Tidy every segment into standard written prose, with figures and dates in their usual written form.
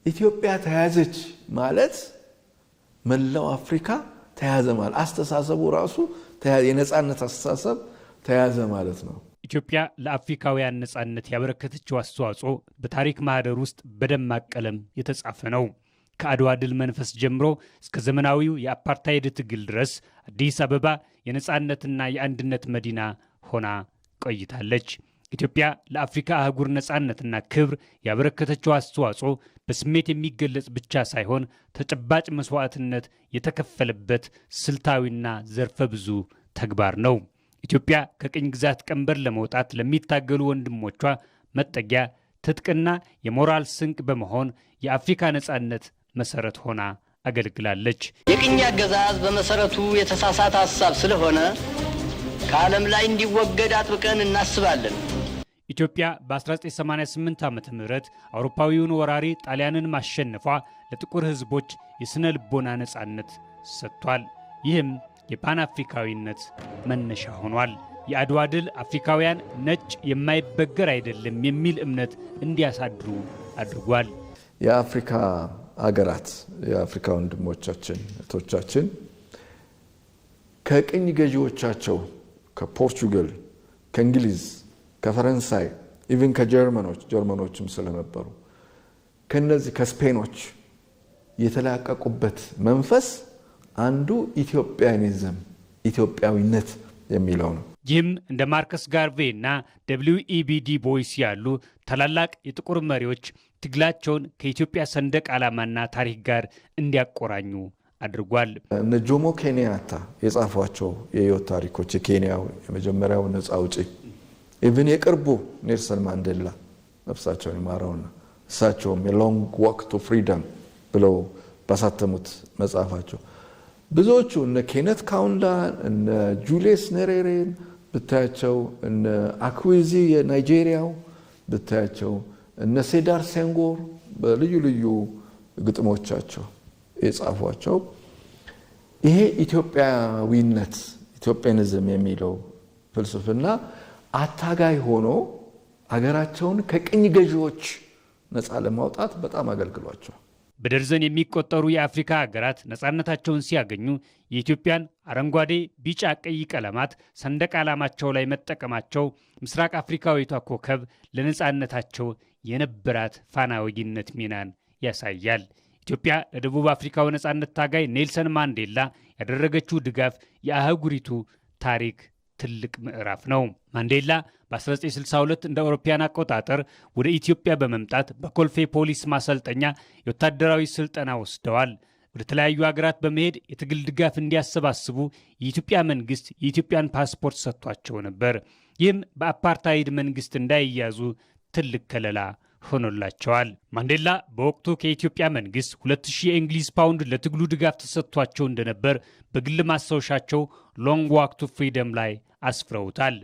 ኢትዮጵያ ተያዘች ማለት መላው አፍሪካ ተያዘ ማለት አስተሳሰቡ ራሱ የነጻነት አስተሳሰብ ተያዘ ማለት ነው። ኢትዮጵያ ለአፍሪካውያን ነጻነት ያበረከተችው አስተዋጽኦ በታሪክ ማህደር ውስጥ በደማቅ ቀለም የተጻፈ ነው። ከአድዋ ድል መንፈስ ጀምሮ እስከ ዘመናዊው የአፓርታይድ ትግል ድረስ አዲስ አበባ የነጻነትና የአንድነት መዲና ሆና ቆይታለች። ኢትዮጵያ ለአፍሪካ አህጉር ነጻነትና ክብር ያበረከተችው አስተዋጽኦ በስሜት የሚገለጽ ብቻ ሳይሆን ተጨባጭ መስዋዕትነት የተከፈለበት ስልታዊና ዘርፈ ብዙ ተግባር ነው። ኢትዮጵያ ከቅኝ ግዛት ቀንበር ለመውጣት ለሚታገሉ ወንድሞቿ መጠጊያ፣ ትጥቅና የሞራል ስንቅ በመሆን የአፍሪካ ነጻነት መሰረት ሆና አገልግላለች። የቅኝ አገዛዝ በመሰረቱ የተሳሳተ ሐሳብ ስለሆነ ከዓለም ላይ እንዲወገድ አጥብቀን እናስባለን። ኢትዮጵያ በ1988 ዓመተ ምህረት አውሮፓዊውን ወራሪ ጣሊያንን ማሸነፏ ለጥቁር ሕዝቦች የስነ ልቦና ነጻነት ሰጥቷል። ይህም የፓን አፍሪካዊነት መነሻ ሆኗል። የአድዋ ድል አፍሪካውያን ነጭ የማይበገር አይደለም የሚል እምነት እንዲያሳድሩ አድርጓል። የአፍሪካ አገራት የአፍሪካ ወንድሞቻችን እህቶቻችን ከቅኝ ገዢዎቻቸው ከፖርቹጋል፣ ከእንግሊዝ፣ ከፈረንሳይ ኢቭን ከጀርመኖችም ስለነበሩ ከነዚህ ከስፔኖች የተላቀቁበት መንፈስ አንዱ ኢትዮጵያኒዝም ኢትዮጵያዊነት የሚለው ነው። ይህም እንደ ማርከስ ጋርቬ እና WEBD ቦይስ ያሉ ታላላቅ የጥቁር መሪዎች ትግላቸውን ከኢትዮጵያ ሰንደቅ ዓላማና ታሪክ ጋር እንዲያቆራኙ አድርጓል። እነ ጆሞ ኬንያታ የጻፏቸው የህይወት ታሪኮች የኬንያው የመጀመሪያው ነፃ አውጪ ኢቭን የቅርቡ ኔልሰን ማንዴላ ነፍሳቸውን ይማረውና እሳቸውም የሎንግ ዋክ ቱ ፍሪደም ብለው ባሳተሙት መጽሐፋቸው ብዙዎቹ እነ ኬነት ካውንዳ እነ ጁሊየስ ኔሬሬን ብታያቸው እነ አክዊዚ የናይጄሪያው ብታያቸው እነ ሴዳር ሴንጎር በልዩ ልዩ ግጥሞቻቸው የጻፏቸው ይሄ ኢትዮጵያዊነት ኢትዮጵያኒዝም የሚለው ፍልስፍና አታጋይ ሆኖ አገራቸውን ከቅኝ ገዢዎች ነፃ ለማውጣት በጣም አገልግሏቸው። በደርዘን የሚቆጠሩ የአፍሪካ ሀገራት ነጻነታቸውን ሲያገኙ የኢትዮጵያን አረንጓዴ፣ ቢጫ፣ ቀይ ቀለማት ሰንደቅ ዓላማቸው ላይ መጠቀማቸው ምስራቅ አፍሪካዊቷ ኮከብ ለነጻነታቸው የነበራት ፋና ወጊነት ሚናን ያሳያል። ኢትዮጵያ ለደቡብ አፍሪካው ነጻነት ታጋይ ኔልሰን ማንዴላ ያደረገችው ድጋፍ የአህጉሪቱ ታሪክ ትልቅ ምዕራፍ ነው። ማንዴላ በ1962 እንደ አውሮፓውያን አቆጣጠር ወደ ኢትዮጵያ በመምጣት በኮልፌ ፖሊስ ማሰልጠኛ የወታደራዊ ስልጠና ወስደዋል። ወደ ተለያዩ ሀገራት በመሄድ የትግል ድጋፍ እንዲያሰባስቡ የኢትዮጵያ መንግስት የኢትዮጵያን ፓስፖርት ሰጥቷቸው ነበር። ይህም በአፓርታይድ መንግስት እንዳይያዙ ትልቅ ከለላ ሆኖላቸዋል። ማንዴላ በወቅቱ ከኢትዮጵያ መንግስት 2000 የእንግሊዝ ፓውንድ ለትግሉ ድጋፍ ተሰጥቷቸው እንደነበር በግል ማስታወሻቸው ሎንግ ዋክ ቱ ፍሪደም ላይ አስፍረውታል።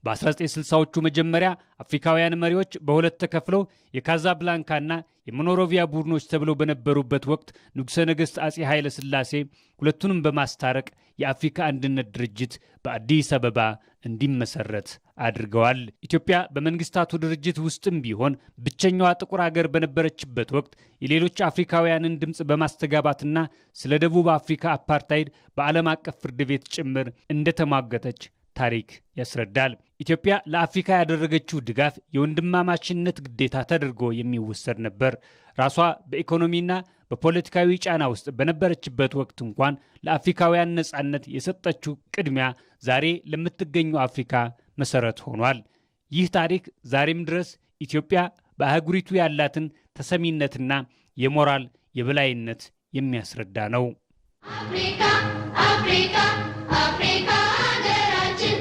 በ1960ዎቹ መጀመሪያ አፍሪካውያን መሪዎች በሁለት ተከፍለው የካዛብላንካና የሞኖሮቪያ ቡድኖች ተብለው በነበሩበት ወቅት ንጉሠ ነገሥት አጼ ኃይለ ሥላሴ ሁለቱንም በማስታረቅ የአፍሪካ አንድነት ድርጅት በአዲስ አበባ እንዲመሰረት አድርገዋል። ኢትዮጵያ በመንግስታቱ ድርጅት ውስጥም ቢሆን ብቸኛዋ ጥቁር አገር በነበረችበት ወቅት የሌሎች አፍሪካውያንን ድምፅ በማስተጋባትና ስለ ደቡብ አፍሪካ አፓርታይድ በዓለም አቀፍ ፍርድ ቤት ጭምር እንደተሟገተች ታሪክ ያስረዳል። ኢትዮጵያ ለአፍሪካ ያደረገችው ድጋፍ የወንድማማችነት ግዴታ ተደርጎ የሚወሰድ ነበር። ራሷ በኢኮኖሚና በፖለቲካዊ ጫና ውስጥ በነበረችበት ወቅት እንኳን ለአፍሪካውያን ነጻነት የሰጠችው ቅድሚያ ዛሬ ለምትገኘው አፍሪካ መሰረት ሆኗል። ይህ ታሪክ ዛሬም ድረስ ኢትዮጵያ በአህጉሪቱ ያላትን ተሰሚነትና የሞራል የበላይነት የሚያስረዳ ነው። አፍሪካ አፍሪካ አፍሪካ